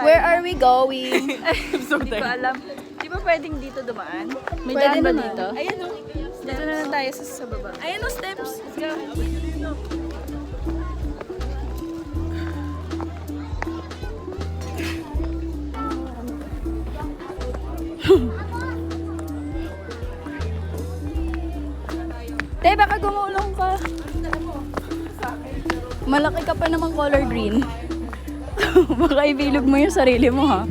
Where are we going? Hindi ko alam. Di ba pwedeng dito dumaan? May Pwede daan ba naman. dito? Ayan o. Dito na lang tayo sa baba. Ayan o, steps. Let's go. Te, baka gumulong ka. Malaki ka pa naman color green. Baka ibilog mo yung sarili mo, ha?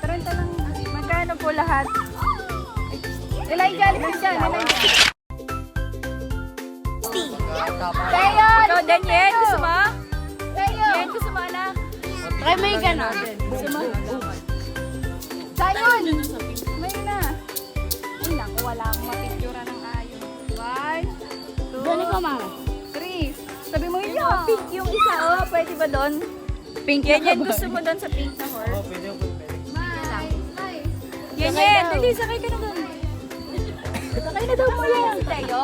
Taranta lang. Magkano po lahat? Elijah, alis ka dyan. Ikaw, Daniel, gusto mo? Daniel, gusto mo, anak? Try may ka na. Gusto mo? Sayon! May na. Ay, naku, wala akong mapictura ng ayon. 1, 2, Dali ko, mama. 3. Sabi mo yun, Yung pink yung isa, oh. Pwede ba doon? Pink Yan, yan. Gusto mo doon sa pink na horse? Yan, Sakay yan. daw. Dali, sakay ka na doon. Sakay na daw mo yan. Tayo?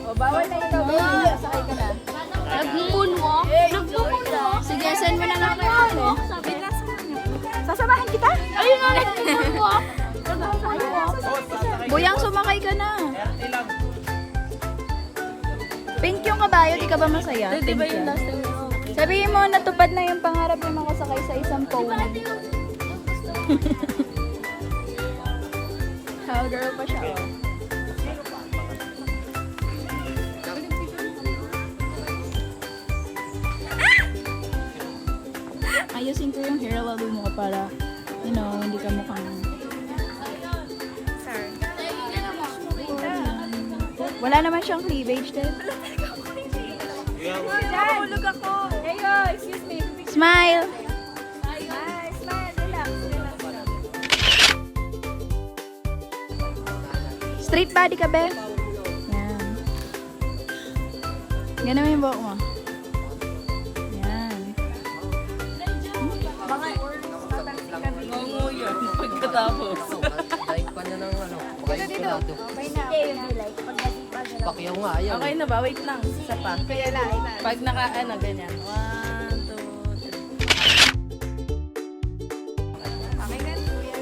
O, bawal na ikaw. Baby, sakay ka na. Nag-moonwalk? Nag-moonwalk? Sige, send mo na lang kay ate. Sabi na sa kanya. Sasamahan kita? Ayun na, nag-moonwalk. Buyang, sumakay ka na. Pink yung kabayo, di ka ba masaya? Di ba Pink yung yan. last time mo? Sabihin mo, natupad na yung pangarap yung makasakay sa isang pony. Cowgirl pa siya, oh. Ayusin ko yung hair level mo para, you know, hindi ka mukhang... Sir. Wala naman siyang cleavage, din. Mahulog ako. Hey, oh, excuse me. Smile! Hi, smile. Relax, relax. Straight body ka, be? Yan. Ganun mo yung buhok mo. Yan. Mga Oo yun, pagkatapos. Like pa niya ng ano, pagkaiskulado. Pakyaw nga, ayaw. Okay na ba? Wait lang. Isa pa. Kaya na. Pag naka-ano, ganyan. 1, 2, 3. Okay na, kuya.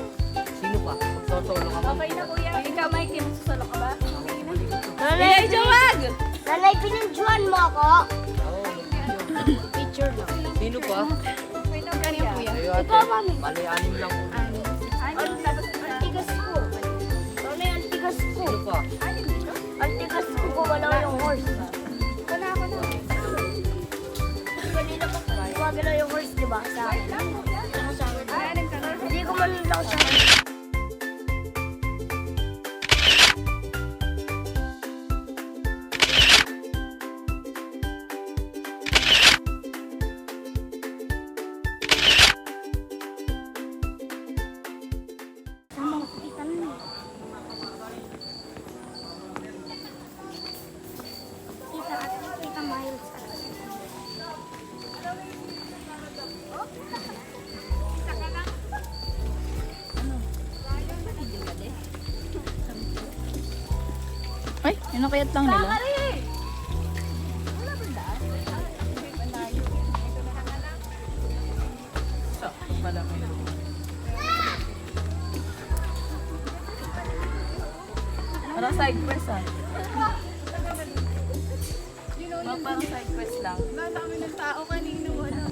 Sino pa? Magsosolo ka mo. Okay na, kuya. Ikaw, Mikey, magsusolo ka ba? Okay na. Nanay, Jawag! nanay, pinindjuan mo ako. Oo, Picture lang. sino pa? Okay na, kuya. Ayo ate, Ikaw, mami. mali anim lang. Ano, tapos Ang tigas ko. Nanay, ang tigas ko. Sino pa? Ang tigas ko kung wala yung horse. Wala ako na. Kanina pa wala yung horse, di ba? Sa akin. Anim ka na. Hindi ko man lang sa akin. Kita Miles. Ay, inakayat lang nila. Parang side quest, ah. Parang side quest lang. Nadami ng tao kanino, wala.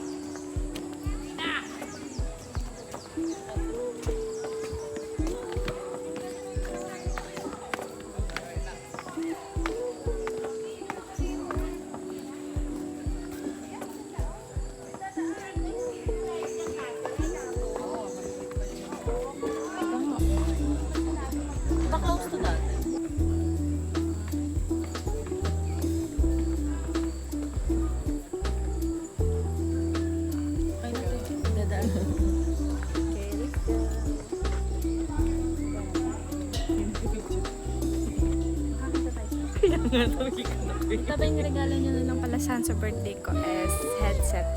Tapos yung regalo niyo na lang pala sa birthday ko is headset.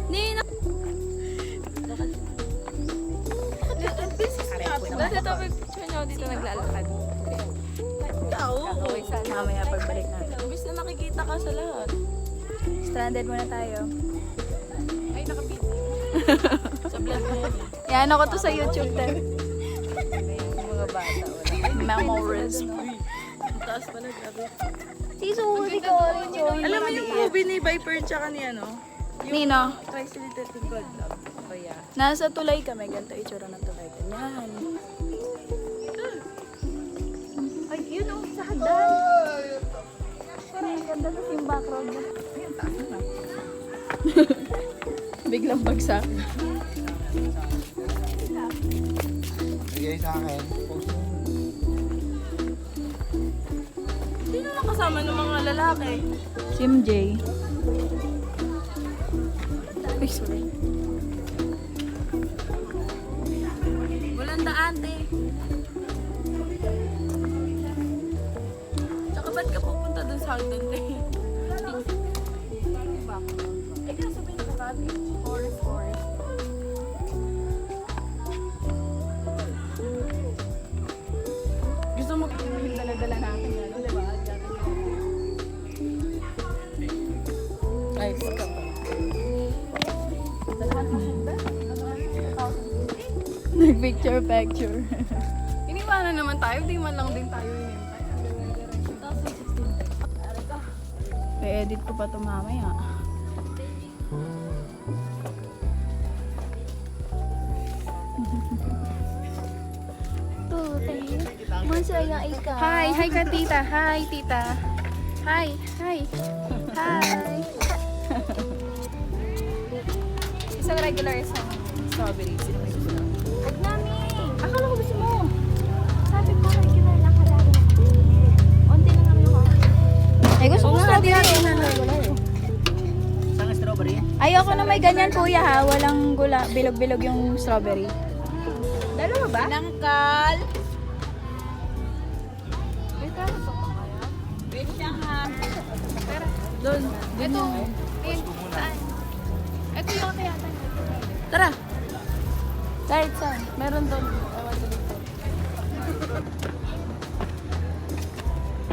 Nina! Dati ito picture niyo dito naglalakad. Tao. Mamaya pagbalik natin. Imbis na nakikita ka sa lahat. Stranded muna tayo. Ay, nakapita. Sa vlog mo yan. Yan ako to sa YouTube din. Yung mga bata. Wala. Memories. Ang taas pala, grabe. Si Suzy ko rin yun. Alam mo yung movie ni Viper tsaka ni ano? Nino, Tri-Solitating God Love. Kaya. nasa tulay kami. Ganito itsura ng tulay. Ganyan. Ay, yun o, sa hagdan. Parang ganda na yung background na. Ayun, taas na. Biglang bagsak. Bigay sa akin. Post mo. Sino nakasama ng mga lalaki? Si MJ. Ay, sorry. Walang daan, te. Tsaka ba't ka pupunta dun sa hagdan, te? Eh, kaso ba yung cottage? Forest. Gusto mo yung dala-dala natin yan, di ba? Ay, saka pa. Nag-picture. Iniwanan naman tayo, di man lang din tayo inintay. I-edit ko pa ito mamaya. Masaya ikaw. Hi ka tita. Hi tita. Hi. Isang regular, isang strawberry. Huwag namin. Akala ko gusto mo. Sabi ko, may kinala ka lang. Unti na namin ako. Ay, gusto ko strawberry. Isang strawberry? Ayoko na may ganyan kuya ha. Walang gula, bilog-bilog yung strawberry. Dalawa ba? Nangkal. Doon. Ito. Saan? Ito yung kaya. Tara. Kahit saan. Meron doon.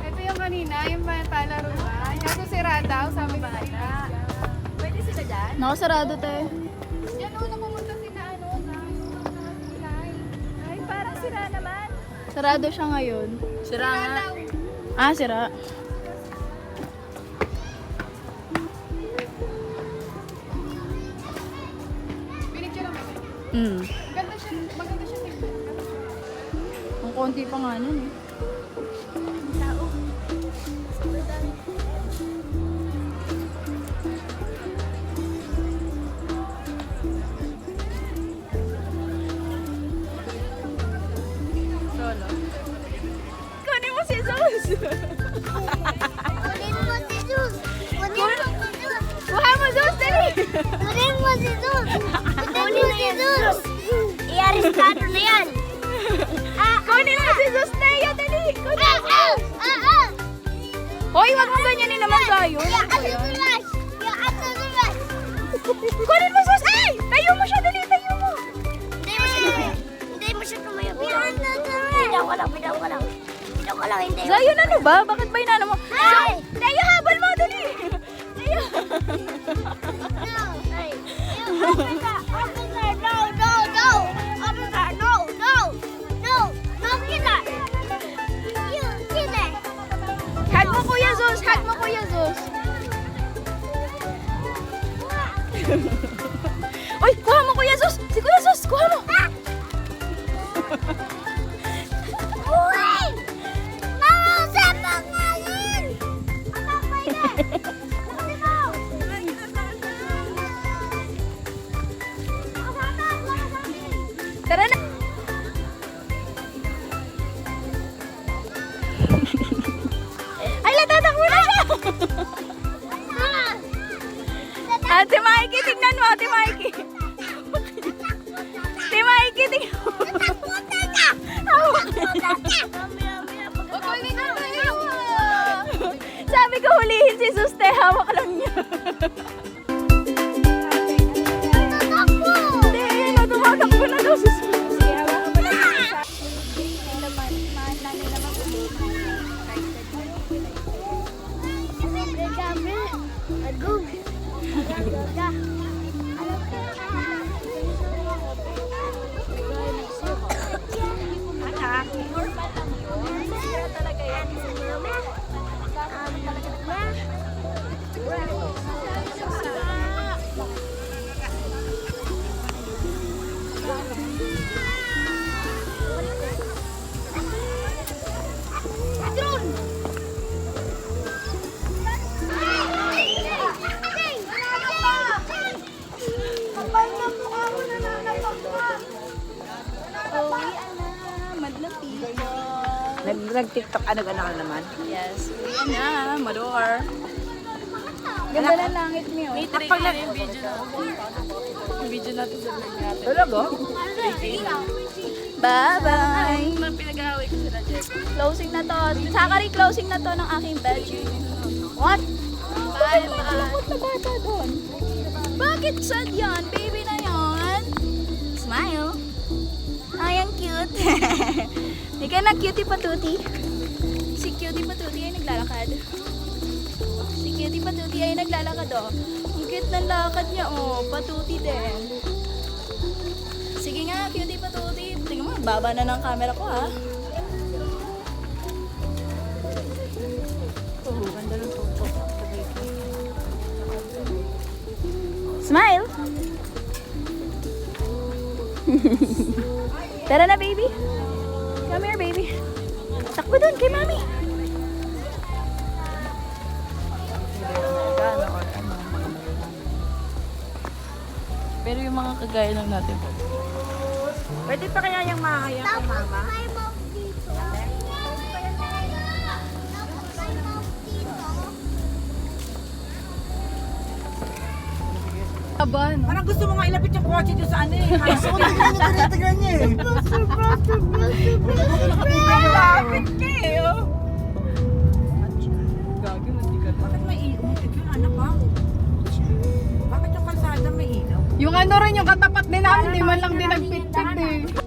Ito yung kanina, yung palaruan. Kaso sirada daw, sabi ba nila. Pwede sila dyan? Nakasarado tayo. Yan o, napumunta sila na ay, parang sila naman. Sarado siya ngayon. Sira nga. Ah, sira. Pinicture lang ba? Maganda siya tingnan. Ang konti pa nga nun eh. Tao. Solo. Kunin mo si Zeus! Kunin mo si Zeus! Kunin mo si Zeus! Kuha mo Zeus, dali! Kunin mo si Zeus! Kunin mo si Zeus! I-arestado na yan! Kunin mo si Zeus, Neo, dali! Kunin mo! Hoy, wag mo ganyanin naman tayo. Kunin mo Zeus! Ay! Tayo mo siya, dali! Tayo mo! Hindi mo siya tumayo. Bitaw ko lang. Bitaw ko lang, hindi. Zion, ano ba? Bakit ba inano mo? Ay! Tayo, habal mo, dali! Tayo! No! Ay! Officer! Officer! No! No! No! Officer! No! No! No! No! Killer! You killer! Hug mo Kuya Zeus! Hug mo Kuya Zeus! Uy! Kuha mo Kuya Zeus! Si Kuya Zeus! Kuha mo! Uy! Mamausap ang ngayon! Ang pa yan! Kasi mo! Tara na! Ay, natatakbo na siya! Ate Mikey, tignan mo, Ate Mikey! Ate nag-TikTok, ano ka naman? Yes, uwi na, Mador. Ganda ng langit niyo. May 3K na yung video na. Yung video natin sa vlog natin. Talaga? Bye-bye! Nang pinag-away ko sila, Jeff. Closing na to. Sakari, closing na to ng aking bedroom. What? Bye-bye. Bakit na bata doon? Bakit sad yan? Baby na yan. Smile. Ay, ang cute. Ika na, cutie patuti. Si cutie patuti ay naglalakad. Si cutie patuti ay naglalakad, oh. Ang cute ng lakad niya, oh. Patuti din. Sige nga, cutie patuti. Tingnan mo, baba na ng camera ko, ha. Oh, ganda ng photo. Smile! Tara na, baby. Come here, baby. Takbo doon kay mami. Pero yung mga kagaya lang natin. Pwede pa kaya yung mahayang kay mama? May mouth dito. May mouth dito. Aban. Parang gusto mo nga ilapit yung kotse doon sa ano eh. Tinitignan niya eh. Lapit ka eh, oh. Gagi, mantika. Bakit may ilaw? Yun, anak ha? Bakit yung kalsada may ilaw? Yung ano rin, yung katapat din namin, di man lang din nagpit-pit eh.